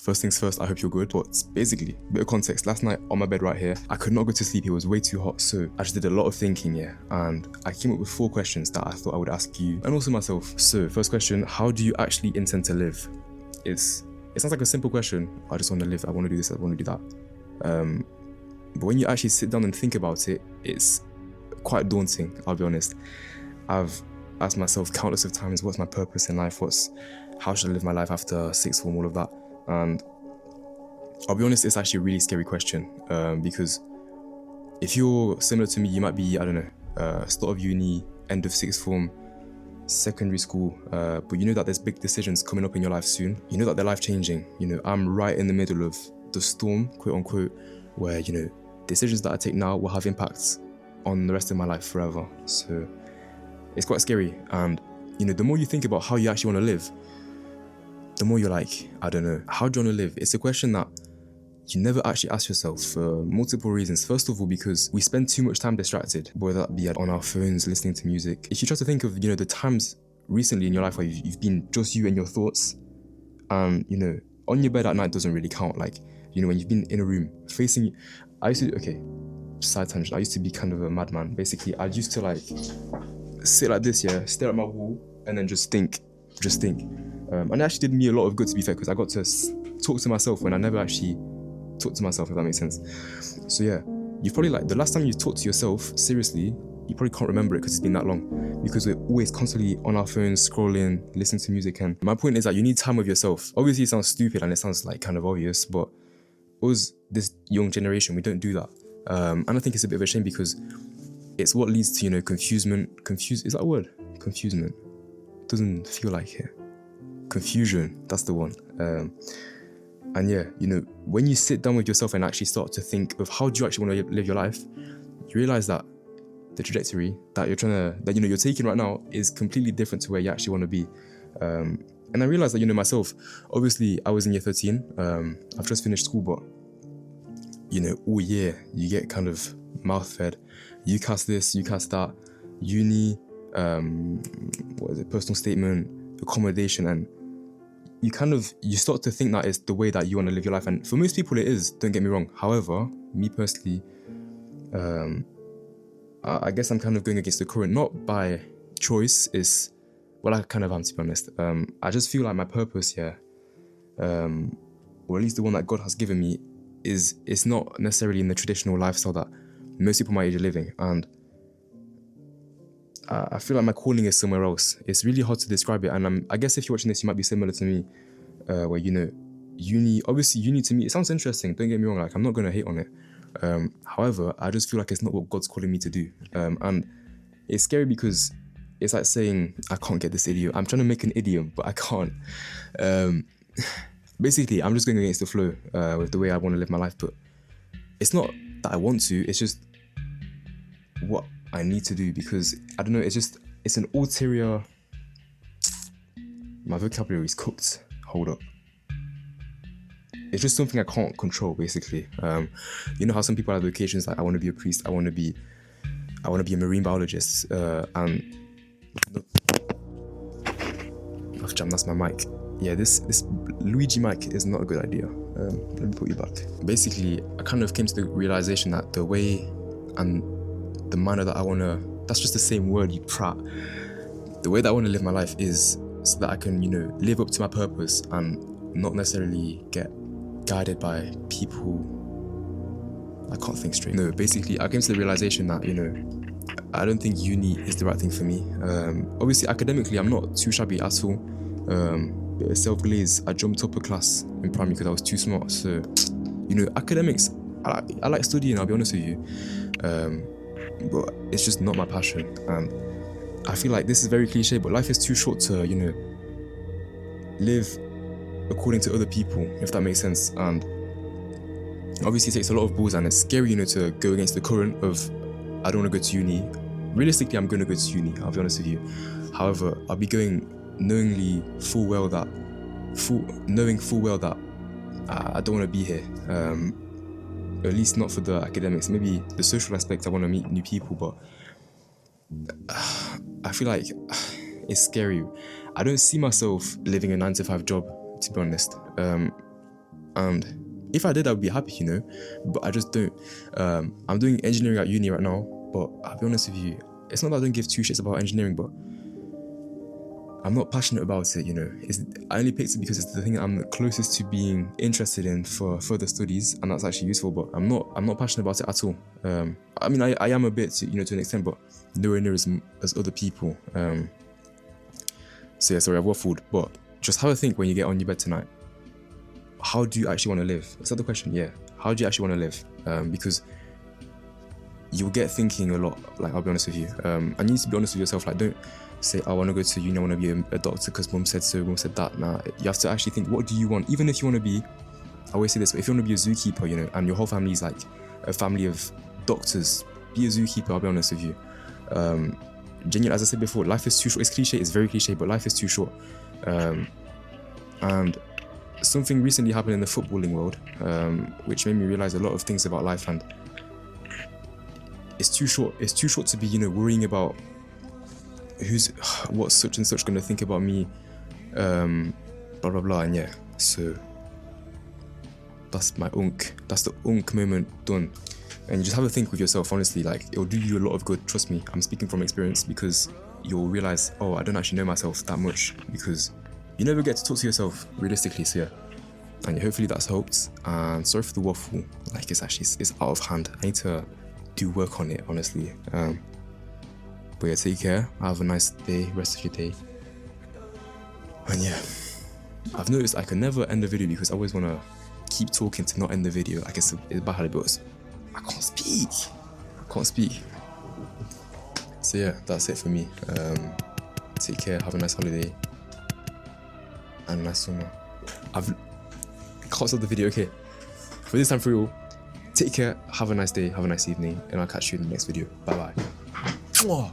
First things first, I hope you're good. But basically, bit of context. Last night on my bed right here, I could not go to sleep. It was way too hot. So I just did a lot of thinking, yeah. And I came up with 4 questions that I thought I would ask you and also myself. So first question, how do you actually intend to live? It sounds like a simple question. I just want to live. I want to do this. I want to do that. But when you actually sit down and think about it, it's quite daunting, I'll be honest. I've asked myself countless of times, what's my purpose in life? How should I live my life after sixth form, all of that? And I'll be honest, it's actually a really scary question, because if you're similar to me, you might be, I don't know, start of uni, end of sixth form, secondary school, but you know that there's big decisions coming up in your life soon. You know that they're life-changing. You know, I'm right in the middle of the storm, quote unquote, where, you know, decisions that I take now will have impacts on the rest of my life forever. So it's quite scary. And, you know, the more you think about how you actually want to live, the more you're like, I don't know, how do you want to live? It's a question that you never actually ask yourself for multiple reasons. First of all, because we spend too much time distracted, whether that be on our phones, listening to music. If you try to think of, you know, the times recently in your life where you've been just you and your thoughts, and, you know, on your bed at night doesn't really count. Like, you know, when you've been in a room facing, side tangent, I used to be kind of a madman. Basically, I used to like sit like this, yeah, stare at my wall and then just think. And it actually did me a lot of good, to be fair, because I got to talk to myself when I never actually talked to myself, if that makes sense. So yeah, you've probably, like, the last time you talked to yourself seriously, you probably can't remember it because it's been that long, because we're always constantly on our phones, scrolling, listening to music. And my point is that you need time with yourself. Obviously, it sounds stupid and it sounds like kind of obvious, but us, this young generation, we don't do that. And I think it's a bit of a shame, because it's what leads to, you know, confusement. Is that a word? Confusement. It doesn't feel like it. Confusion, that's the one. And yeah, you know, when you sit down with yourself and actually start to think of how do you actually want to live your life, you realize that the trajectory that you're taking right now is completely different to where you actually want to be. And I realized that, you know, myself, obviously I was in year 13, I've just finished school, but, you know, all year you get kind of mouth fed. You cast this, you cast that, uni, personal statement, accommodation, and you start to think that it's the way that you want to live your life. And for most people it is, don't get me wrong. However, me personally, I guess I'm kind of going against the current, not by choice. I kind of am, to be honest. I just feel like my purpose here, or at least the one that God has given me, it's not necessarily in the traditional lifestyle that most people my age are living. And I feel like my calling is somewhere else. It's really hard to describe it. And I guess if you're watching this, you might be similar to me, where, you know, uni to me, it sounds interesting. Don't get me wrong. Like, I'm not going to hate on it. However, I just feel like it's not what God's calling me to do. And it's scary because it's like saying, I can't get this idiom. I'm trying to make an idiom, but I can't. Basically, I'm just going against the flow with the way I want to live my life. But it's not that I want to, it's just what I need to do, because I don't know, it's an ulterior. My vocabulary is cooked. Hold up. It's just something I can't control, basically. You know how some people have vocations like, I want to be a priest, I want to be a marine biologist, and I've jammed, that's my mic. Yeah, this Luigi mic is not a good idea. Let me put you back. Basically, I kind of came to the realization that the way and the manner that I want to, that's just the same word, you prat. The way that I want to live my life is so that I can, you know, live up to my purpose and not necessarily get guided by people. I can't think straight. No, basically, I came to the realization that, you know, I don't think uni is the right thing for me. Obviously, academically, I'm not too shabby at all. Self-glaze, I jumped up a class in primary because I was too smart. So, you know, academics, I like studying, I'll be honest with you. But it's just not my passion. And I feel like this is very cliche, but life is too short to, you know, live according to other people, if that makes sense. And obviously it takes a lot of balls, and it's scary, you know, to go against the current of, I don't want to go to uni. Realistically, I'm going to go to uni, I'll be honest with you. However, I'll be going knowing full well that I don't want to be here. At least not for the academics. Maybe the social aspect, I want to meet new people, but I feel like it's scary. I don't see myself living a 9-to-5 job, to be honest. And if I did, I'd be happy, you know, but I just don't. I'm doing engineering at uni right now, but I'll be honest with you, it's not that I don't give two shits about engineering, but I'm not passionate about it, you know. I only picked it because it's the thing I'm closest to being interested in for further studies, and that's actually useful, but I'm not passionate about it at all. I mean, I am a bit, you know, to an extent, but nowhere near as other people. So yeah, sorry, I've waffled, but just have a think when you get on your bed tonight. How do you actually want to live? Is that the question? Yeah. How do you actually want to live? Because you'll get thinking a lot, like, I'll be honest with you. And you need to be honest with yourself, like, don't say, I want to go to uni, I want to be a doctor because mum said so, mum said that. Nah, you have to actually think, what do you want? Even if you want to be, I always say this, but if you want to be a zookeeper, you know, and your whole family is like a family of doctors, be a zookeeper, I'll be honest with you. Genuinely, as I said before, life is too short. It's cliche, it's very cliche, but life is too short. And something recently happened in the footballing world, which made me realize a lot of things about life, and it's too short. It's too short to be, you know, worrying about what's such and such gonna think about me, blah blah blah. And yeah, so that's my that's the moment done. And you just have a think with yourself, honestly, like, it'll do you a lot of good, trust me. I'm speaking from experience, because you'll realize, oh, I don't actually know myself that much, because you never get to talk to yourself realistically. So yeah, and yeah, hopefully that's helped. And sorry for the waffle, like, it's out of hand. I need to do work on it, honestly. But yeah, take care, have a nice day, rest of your day. And yeah, I've noticed I can never end the video because I always want to keep talking to not end the video. Like, it's a bad habit, but I can't speak. So yeah, that's it for me. Take care, have a nice holiday and a nice summer. I've cut off the video. Okay, for this time for you, take care, have a nice day, have a nice evening, and I'll catch you in the next video. Bye bye.